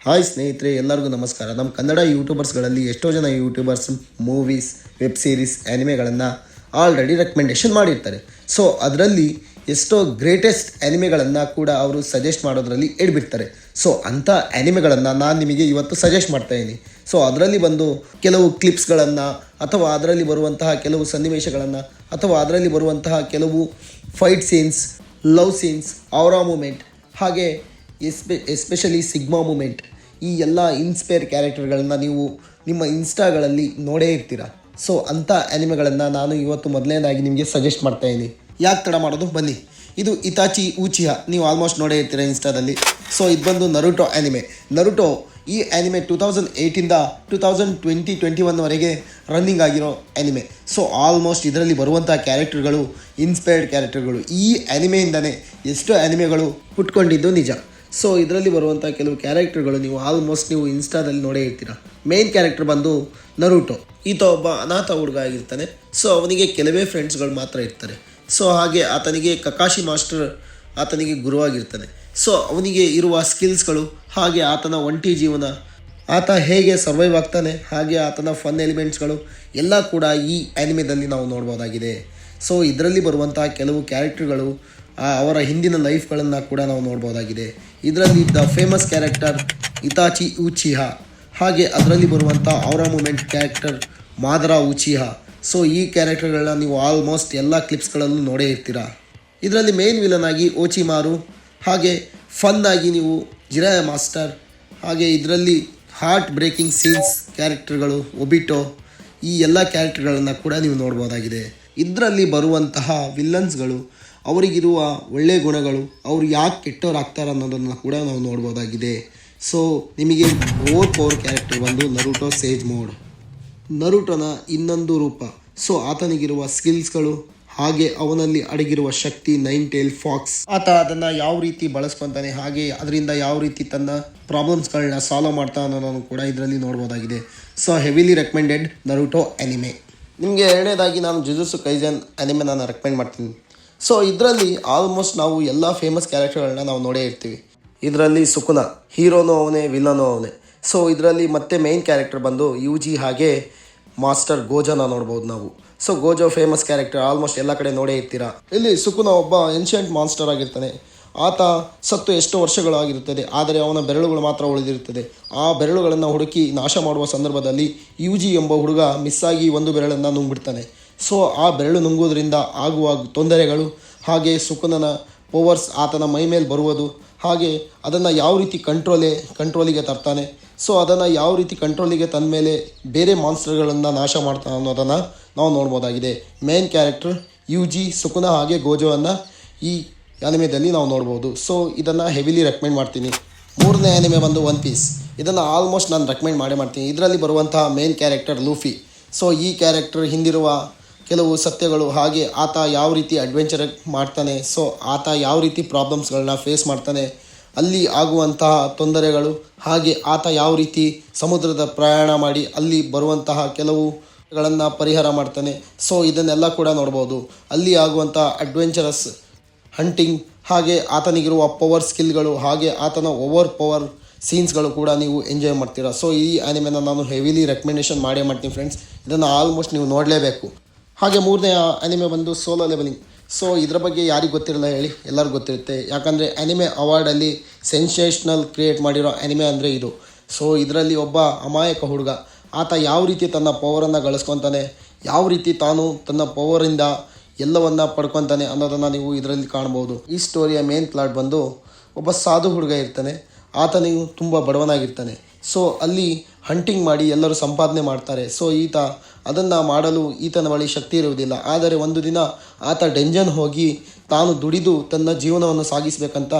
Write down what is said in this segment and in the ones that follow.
Hi ಸ್ನೇಹಿತರೆ, ಎಲ್ಲರಿಗೂ ನಮಸ್ಕಾರ. ನಮ್ಮ ಕನ್ನಡ ಯೂಟ್ಯೂಬರ್ಸ್ಗಳಲ್ಲಿ ಎಷ್ಟೋ ಜನ ಯೂಟ್ಯೂಬರ್ಸ್ ಮೂವೀಸ್, ವೆಬ್ ಸೀರೀಸ್, ಆ್ಯನಿಮೆಗಳನ್ನು ಆಲ್ರೆಡಿ ರೆಕಮೆಂಡೇಷನ್ ಮಾಡಿರ್ತಾರೆ. ಸೊ ಅದರಲ್ಲಿ ಎಷ್ಟೋ ಗ್ರೇಟೆಸ್ಟ್ ಆ್ಯನಿಮೆಗಳನ್ನು ಕೂಡ ಅವರು ಸಜೆಸ್ಟ್ ಮಾಡೋದ್ರಲ್ಲಿ ಇಡ್ಬಿಡ್ತಾರೆ. ಸೊ ಅಂಥ ಆ್ಯನಿಮೆಗಳನ್ನು ನಾನು ನಿಮಗೆ ಇವತ್ತು ಸಜೆಸ್ಟ್ ಮಾಡ್ತಾಯಿದ್ದೀನಿ. ಸೊ ಅದರಲ್ಲಿ ಬಂದು ಕೆಲವು ಕ್ಲಿಪ್ಸ್ಗಳನ್ನು ಅಥವಾ ಅದರಲ್ಲಿ ಬರುವಂತಹ ಕೆಲವು ಸನ್ನಿವೇಶಗಳನ್ನು ಅಥವಾ ಅದರಲ್ಲಿ ಬರುವಂತಹ ಕೆಲವು fight scenes, love scenes, aura moment, ಹಾಗೆ ಎಸ್ಪೆಷಲಿ ಸಿಗ್ಮಾ ಮೂಮೆಂಟ್, ಈ ಎಲ್ಲ ಇನ್ಸ್ಪೈರ್ ಕ್ಯಾರೆಕ್ಟರ್ಗಳನ್ನ ನೀವು ನಿಮ್ಮ ಇನ್ಸ್ಟಾಗಳಲ್ಲಿ ನೋಡೇ ಇರ್ತೀರ. ಸೊ ಅಂಥ ಆ್ಯನಿಮೆಗಳನ್ನು ನಾನು ಇವತ್ತು ಮೊದಲನೇದಾಗಿ ನಿಮಗೆ ಸಜೆಸ್ಟ್ ಮಾಡ್ತಾಯಿದ್ದೀನಿ. ಯಾಕೆ ತಡ ಮಾಡೋದು, ಬನ್ನಿ. ಇದು ಇತಾಚಿ ಉಚಿಹಾ, ನೀವು ಆಲ್ಮೋಸ್ಟ್ ನೋಡೇ ಇರ್ತೀರ ಇನ್ಸ್ಟಾದಲ್ಲಿ. ಸೊ ಇದು ಬಂದು ನರುಟೋ ಆ್ಯನಿಮೆ. ನರುಟೋ ಈ ಆ್ಯನಿಮೆ 2008ಇಂದ 2021ವರೆಗೆ ರನ್ನಿಂಗ್ ಆಗಿರೋ ಆ್ಯನಿಮೆ. ಸೊ ಆಲ್ಮೋಸ್ಟ್ ಇದರಲ್ಲಿ ಬರುವಂಥ ಕ್ಯಾರೆಕ್ಟರ್ಗಳು ಇನ್ಸ್ಪೈರ್ಡ್ ಕ್ಯಾರೆಕ್ಟರ್ಗಳು. ಈ ಆ್ಯನಿಮೆಯಿಂದನೇ ಎಷ್ಟೋ ಆ್ಯನಿಮೆಗಳು ಹುಟ್ಕೊಂಡಿದ್ದು ನಿಜ. ಸೊ ಇದರಲ್ಲಿ ಬರುವಂಥ ಕೆಲವು ಕ್ಯಾರೆಕ್ಟರ್ಗಳು ನೀವು ಇನ್ಸ್ಟಾದಲ್ಲಿ ನೋಡೇ ಇರ್ತೀರ. ಮೇನ್ ಕ್ಯಾರೆಕ್ಟರ್ ಬಂದು ನರುಟೋ. ಈತ ಒಬ್ಬ ಅನಾಥ ಹುಡುಗ ಆಗಿರ್ತಾನೆ. ಸೊ ಅವನಿಗೆ ಕೆಲವೇ ಫ್ರೆಂಡ್ಸ್ಗಳು ಮಾತ್ರ ಇರ್ತಾರೆ. ಸೊ ಹಾಗೆ ಆತನಿಗೆ ಕಕಾಶಿ ಮಾಸ್ಟರ್ ಆತನಿಗೆ ಗುರುವಾಗಿರ್ತಾನೆ. ಸೊ ಅವನಿಗೆ ಇರುವ ಸ್ಕಿಲ್ಸ್ಗಳು, ಹಾಗೆ ಆತನ ಒಂಟಿ ಜೀವನ, ಆತ ಹೇಗೆ ಸರ್ವೈವ್ ಆಗ್ತಾನೆ, ಹಾಗೆ ಆತನ ಫನ್ ಎಲಿಮೆಂಟ್ಸ್ಗಳು ಎಲ್ಲ ಕೂಡ ಈ ಆ್ಯನಿಮೆದಲ್ಲಿ ನಾವು ನೋಡ್ಬೋದಾಗಿದೆ. ಸೊ ಇದರಲ್ಲಿ ಬರುವಂತಹ ಕೆಲವು ಕ್ಯಾರೆಕ್ಟರ್ಗಳು ಅವರ ಹಿಂದಿನ ಲೈಫ್ಗಳನ್ನು ಕೂಡ ನಾವು ನೋಡ್ಬೋದಾಗಿದೆ. ಇದರಲ್ಲಿ ದ ಫೇಮಸ್ ಕ್ಯಾರೆಕ್ಟರ್ ಇತಾಚಿ ಉಚಿಹಾ, ಹಾಗೆ ಅದರಲ್ಲಿ ಬರುವಂಥ ಔರಾ ಮೂಮೆಂಟ್ ಕ್ಯಾರೆಕ್ಟರ್ ಮಾದರಾ ಉಚಿಹಾ. ಸೊ ಈ ಕ್ಯಾರೆಕ್ಟರ್ಗಳನ್ನ ನೀವು ಆಲ್ಮೋಸ್ಟ್ ಎಲ್ಲ ಕ್ಲಿಪ್ಸ್ಗಳಲ್ಲೂ ನೋಡೇ ಇರ್ತೀರ. ಇದರಲ್ಲಿ ಮೇನ್ ವಿಲನ್ ಆಗಿ ಓಚಿಮಾರು, ಹಾಗೆ ಫನ್ ಆಗಿ ನೀವು ಜಿರಾಯ ಮಾಸ್ಟರ್, ಹಾಗೆ ಇದರಲ್ಲಿ ಹಾರ್ಟ್ ಬ್ರೇಕಿಂಗ್ ಸೀನ್ಸ್ ಕ್ಯಾರೆಕ್ಟರ್ಗಳು ಒಬಿಟೋ, ಈ ಎಲ್ಲ ಕ್ಯಾರೆಕ್ಟರ್ಗಳನ್ನು ಕೂಡ ನೀವು ನೋಡ್ಬೋದಾಗಿದೆ. ಇದರಲ್ಲಿ ಬರುವಂತಹ ವಿಲ್ಲನ್ಸ್ಗಳು, ಅವರಿಗಿರುವ ಒಳ್ಳೆಯ ಗುಣಗಳು, ಅವರು ಯಾಕೆ ಕೆಟ್ಟವರಾಗ್ತಾರೆ ಅನ್ನೋದನ್ನು ಕೂಡ ನಾವು ನೋಡ್ಬೋದಾಗಿದೆ. ಸೊ ನಿಮಗೆ ಮೋರ್ ಪವರ್ ಕ್ಯಾರೆಕ್ಟರ್ ಬಂದು ನರುಟೋ ಸೇಜ್ ಮೋಡ್, ನರುಟೋನ ಇನ್ನೊಂದು ರೂಪ. ಸೊ ಆತನಿಗಿರುವ ಸ್ಕಿಲ್ಸ್ಗಳು, ಹಾಗೆ ಅವನಲ್ಲಿ ಅಡಗಿರುವ ಶಕ್ತಿ, 9 ಟೇಲ್ ಫಾಕ್ಸ್, ಆತ ಅದನ್ನು ಯಾವ ರೀತಿ ಬಳಸ್ಕೊತಾನೆ, ಹಾಗೆ ಅದರಿಂದ ಯಾವ ರೀತಿ ತನ್ನ ಪ್ರಾಬ್ಲಮ್ಸ್ಗಳನ್ನ ಸಾಲ್ವ್ ಮಾಡ್ತಾ ಅನ್ನೋದನ್ನು ಕೂಡ ಇದರಲ್ಲಿ ನೋಡ್ಬೋದಾಗಿದೆ. So heavily recommended ನರುಟೋ anime. ನಿಮಗೆ ಎರಡನೇದಾಗಿ ನಾನು ಜುಜುತ್ಸು ಕೈಸೆನ್ ಆ್ಯನಿಮೆ ನಾನು ರೆಕಮೆಂಡ್ ಮಾಡ್ತೀನಿ. ಸೊ ಇದರಲ್ಲಿ ಆಲ್ಮೋಸ್ಟ್ ನಾವು ಎಲ್ಲ ಫೇಮಸ್ ಕ್ಯಾರೆಕ್ಟರ್ಗಳನ್ನ ನಾವು ನೋಡೇ ಇರ್ತೀವಿ. ಇದರಲ್ಲಿ ಸುಕುನ ಹೀರೋನೂ ಅವನೇ, ವಿಲನೂ ಅವನೇ. ಸೊ ಇದರಲ್ಲಿ ಮತ್ತೆ ಮೇನ್ ಕ್ಯಾರೆಕ್ಟರ್ ಬಂದು ಯುಜಿ, ಹಾಗೆ ಮಾಸ್ಟರ್ ಗೋಜೋನ ನೋಡ್ಬೋದು ನಾವು. ಸೊ ಗೋಜೋ ಫೇಮಸ್ ಕ್ಯಾರೆಕ್ಟರ್, ಆಲ್ಮೋಸ್ಟ್ ಎಲ್ಲ ಕಡೆ ನೋಡೇ ಇರ್ತೀರ. ಇಲ್ಲಿ ಸುಕುನ ಒಬ್ಬ ಏನ್ಷಿಯಂಟ್ ಮಾನ್ಸ್ಟರ್ ಆಗಿರ್ತಾನೆ. ಆತ ಸತ್ತು ಎಷ್ಟೋ ವರ್ಷಗಳಾಗಿರುತ್ತದೆ, ಆದರೆ ಅವನ ಬೆರಳುಗಳು ಮಾತ್ರ ಉಳಿದಿರುತ್ತದೆ. ಆ ಬೆರಳುಗಳನ್ನು ಹುಡುಕಿ ನಾಶ ಮಾಡುವ ಸಂದರ್ಭದಲ್ಲಿ ಯುಜಿ ಎಂಬ ಹುಡುಗ ಮಿಸ್ಸಾಗಿ ಒಂದು ಬೆರಳನ್ನು ನುಂಗ್ಬಿಡ್ತಾನೆ. ಸೊ ಆ ಬೆರಳು ನುಂಗೋದ್ರಿಂದ ಆಗುವ ತೊಂದರೆಗಳು, ಹಾಗೆ ಸುಕುನನ ಪವರ್ಸ್ ಆತನ ಮೈ ಮೇಲೆ ಬರುವುದು, ಹಾಗೆ ಅದನ್ನು ಯಾವ ರೀತಿ ಕಂಟ್ರೋಲಿಗೆ ತರ್ತಾನೆ. ಸೊ ಅದನ್ನು ಯಾವ ರೀತಿ ಕಂಟ್ರೋಲಿಗೆ ತಂದ ಮೇಲೆ ಬೇರೆ ಮಾನ್ಸ್ಟರ್ಗಳನ್ನು ನಾಶ ಮಾಡ್ತಾನೆ ಅನ್ನೋದನ್ನು ನಾವು ನೋಡ್ಬೋದಾಗಿದೆ. ಮೇನ್ ಕ್ಯಾರೆಕ್ಟರ್ ಯುಜಿ, ಸುಕುನ ಹಾಗೆ ಗೋಜೋವನ್ನು ಈ ಆ್ಯನಿಮೆದಲ್ಲಿ ನಾವು ನೋಡ್ಬೋದು. ಸೊ ಇದನ್ನು ಹೆವಿಲಿ ರೆಕಮೆಂಡ್ ಮಾಡ್ತೀನಿ. ಮೂರನೇ ಆ್ಯನಿಮೆ ಬಂದು ಒನ್ ಪೀಸ್. ಇದನ್ನು ಆಲ್ಮೋಸ್ಟ್ ನಾನು ರೆಕಮೆಂಡ್ ಮಾಡ್ತೀನಿ. ಇದರಲ್ಲಿ ಬರುವಂತಹ ಮೇನ್ ಕ್ಯಾರೆಕ್ಟರ್ ಲೂಫಿ. ಸೊ ಈ ಕ್ಯಾರೆಕ್ಟರ್ ಹಿಂದಿರುವ ಕೆಲವು ಸತ್ಯಗಳು, ಹಾಗೆ ಆತ ಯಾವ ರೀತಿ ಅಡ್ವೆಂಚರ್ ಮಾಡ್ತಾನೆ, ಸೊ ಆತ ಯಾವ ರೀತಿ ಪ್ರಾಬ್ಲಮ್ಸ್ಗಳನ್ನ ಫೇಸ್ ಮಾಡ್ತಾನೆ, ಅಲ್ಲಿ ಆಗುವಂತಹ ತೊಂದರೆಗಳು, ಹಾಗೆ ಆತ ಯಾವ ರೀತಿ ಸಮುದ್ರದ ಪ್ರಯಾಣ ಮಾಡಿ ಅಲ್ಲಿ ಬರುವಂತಹ ಕೆಲವುಗಳನ್ನು ಪರಿಹಾರ ಮಾಡ್ತಾನೆ. ಸೊ ಇದನ್ನೆಲ್ಲ ಕೂಡ ನೋಡ್ಬೋದು. ಅಲ್ಲಿ ಆಗುವಂತಹ ಅಡ್ವೆಂಚರಸ್ ಹಂಟಿಂಗ್, ಹಾಗೆ ಆತನಿಗಿರುವ ಪವರ್ ಸ್ಕಿಲ್ಗಳು, ಹಾಗೆ ಆತನ ಓವರ್ ಪವರ್ ಸೀನ್ಸ್ಗಳು ಕೂಡ ನೀವು ಎಂಜಾಯ್ ಮಾಡ್ತೀರಾ. ಸೊ ಈ ಆ್ಯನಿಮೆನ ನಾನು ಹೆವಿಲಿ ರೆಕಮೆಂಡೇಷನ್ ಮಾಡೇ ಮಾಡ್ತೀನಿ ಫ್ರೆಂಡ್ಸ್. ಇದನ್ನು ಆಲ್ಮೋಸ್ಟ್ ನೀವು ನೋಡಲೇಬೇಕು. ಹಾಗೆ ಮೂರನೇ ಆ್ಯನಿಮೆ ಬಂದು ಸೋಲೋ ಲೆವೆಲಿಂಗ್. ಸೊ ಇದರ ಬಗ್ಗೆ ಯಾರಿಗೆ ಗೊತ್ತಿರಲ್ಲ ಹೇಳಿ, ಎಲ್ಲರಿಗೂ ಗೊತ್ತಿರುತ್ತೆ. ಯಾಕಂದರೆ ಆ್ಯನಿಮೆ ಅವಾರ್ಡಲ್ಲಿ ಸೆನ್ಸೇಷ್ನಲ್ ಕ್ರಿಯೇಟ್ ಮಾಡಿರೋ ಆ್ಯನಿಮೆ ಅಂದರೆ ಇದು. ಸೊ ಇದರಲ್ಲಿ ಒಬ್ಬ ಅಮಾಯಕ ಹುಡುಗ, ಆತ ಯಾವ ರೀತಿ ತನ್ನ ಪವರನ್ನು ಗಳಿಸ್ಕೊತಾನೆ, ಯಾವ ರೀತಿ ತಾನು ತನ್ನ ಪವರಿಂದ ಎಲ್ಲವನ್ನು ಪಡ್ಕೊತಾನೆ ಅನ್ನೋದನ್ನು ನೀವು ಇದರಲ್ಲಿ ಕಾಣ್ಬೋದು. ಈ ಸ್ಟೋರಿಯ ಮೇನ್ ಪ್ಲಾಟ್ ಬಂದು ಒಬ್ಬ ಸಾಧು ಹುಡುಗ ಇರ್ತಾನೆ. ಆತನಿಗೂ ತುಂಬ ಬಡವನಾಗಿರ್ತಾನೆ. ಸೊ ಅಲ್ಲಿ ಹಂಟಿಂಗ್ ಮಾಡಿ ಎಲ್ಲರೂ ಸಂಪಾದನೆ ಮಾಡ್ತಾರೆ. ಸೊ ಈತ ಅದನ್ನು ಮಾಡಲು ಈತನ ಬಳಿ ಶಕ್ತಿ ಇರುವುದಿಲ್ಲ. ಆದರೆ ಒಂದು ದಿನ ಆತ ಡೆಂಜನ್ ಹೋಗಿ ತಾನು ದುಡಿದು ತನ್ನ ಜೀವನವನ್ನು ಸಾಗಿಸಬೇಕಂತ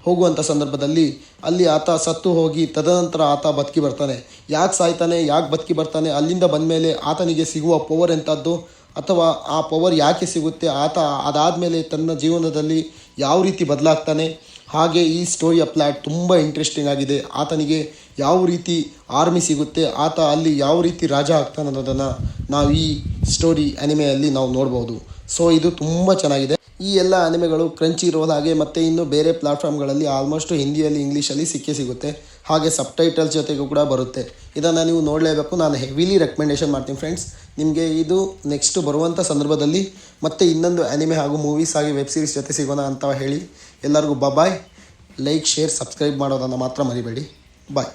ಹೋಗುವಂಥ ಸಂದರ್ಭದಲ್ಲಿ ಅಲ್ಲಿ ಆತ ಸತ್ತು ಹೋಗಿ ತದನಂತರ ಆತ ಬದುಕಿ ಬರ್ತಾನೆ. ಯಾಕೆ ಸಾಯ್ತಾನೆ, ಯಾಕೆ ಬದುಕಿ ಬರ್ತಾನೆ, ಅಲ್ಲಿಂದ ಬಂದ ಮೇಲೆ ಆತನಿಗೆ ಸಿಗುವ ಪವರ್ ಎಂಥದ್ದು, ಅಥವಾ ಆ ಪವರ್ ಯಾಕೆ ಸಿಗುತ್ತೆ, ಆತ ಅದಾದಮೇಲೆ ತನ್ನ ಜೀವನದಲ್ಲಿ ಯಾವ ರೀತಿ ಬದಲಾಗ್ತಾನೆ, ಹಾಗೆ ಈ ಸ್ಟೋರಿಯ ಪ್ಲಾಟ್ ತುಂಬ ಇಂಟ್ರೆಸ್ಟಿಂಗ್ ಆಗಿದೆ. ಆತನಿಗೆ ಯಾವ ರೀತಿ ಆರ್ಮಿ ಸಿಗುತ್ತೆ, ಆತ ಅಲ್ಲಿ ಯಾವ ರೀತಿ ರಾಜ ಆಗ್ತಾನೆ ಅನ್ನೋದನ್ನು ನಾವು ಈ ಸ್ಟೋರಿ ಆ್ಯನಿಮೆಯಲ್ಲಿ ನಾವು ನೋಡ್ಬೋದು. ಸೊ ಇದು ತುಂಬ ಚೆನ್ನಾಗಿದೆ. ಈ ಎಲ್ಲ ಆನಿಮೆಗಳು ಕ್ರಂಚಿ ರೋಲ್ ಹಾಗೆ ಮತ್ತು ಇನ್ನು ಬೇರೆ ಪ್ಲಾಟ್ಫಾರ್ಮ್ಗಳಲ್ಲಿ ಆಲ್ಮೋಸ್ಟ್ ಹಿಂದಿಯಲ್ಲಿ ಇಂಗ್ಲೀಷಲ್ಲಿ ಸಿಕ್ಕೇ ಸಿಗುತ್ತೆ. ಹಾಗೆ ಸಬ್ಟೈಟಲ್ಸ್ ಜೊತೆಗೂ ಕೂಡ ಬರುತ್ತೆ. ಇದನ್ನು ನೀವು ನೋಡಲೇಬೇಕು. ನಾನು ಹೆವಿಲಿ ರೆಕಮೆಂಡೇಷನ್ ಮಾಡ್ತೀನಿ ಫ್ರೆಂಡ್ಸ್. ನಿಮಗೆ ಇದು ನೆಕ್ಸ್ಟ್ ಬರುವಂಥ ಸಂದರ್ಭದಲ್ಲಿ ಮತ್ತೆ ಇನ್ನೊಂದು ಆ್ಯನಿಮೆ ಹಾಗೂ ಮೂವೀಸ್ ಹಾಗೆ ವೆಬ್ ಸೀರೀಸ್ ಜೊತೆ ಸಿಗೋಣ ಅಂತ ಹೇಳಿ ಎಲ್ಲರಿಗೂ ಬಾಯ್. ಲೈಕ್, ಶೇರ್, ಸಬ್ಸ್ಕ್ರೈಬ್ ಮಾಡೋದನ್ನು ಮಾತ್ರ ಮರಿಬೇಡಿ. ಬಾಯ್.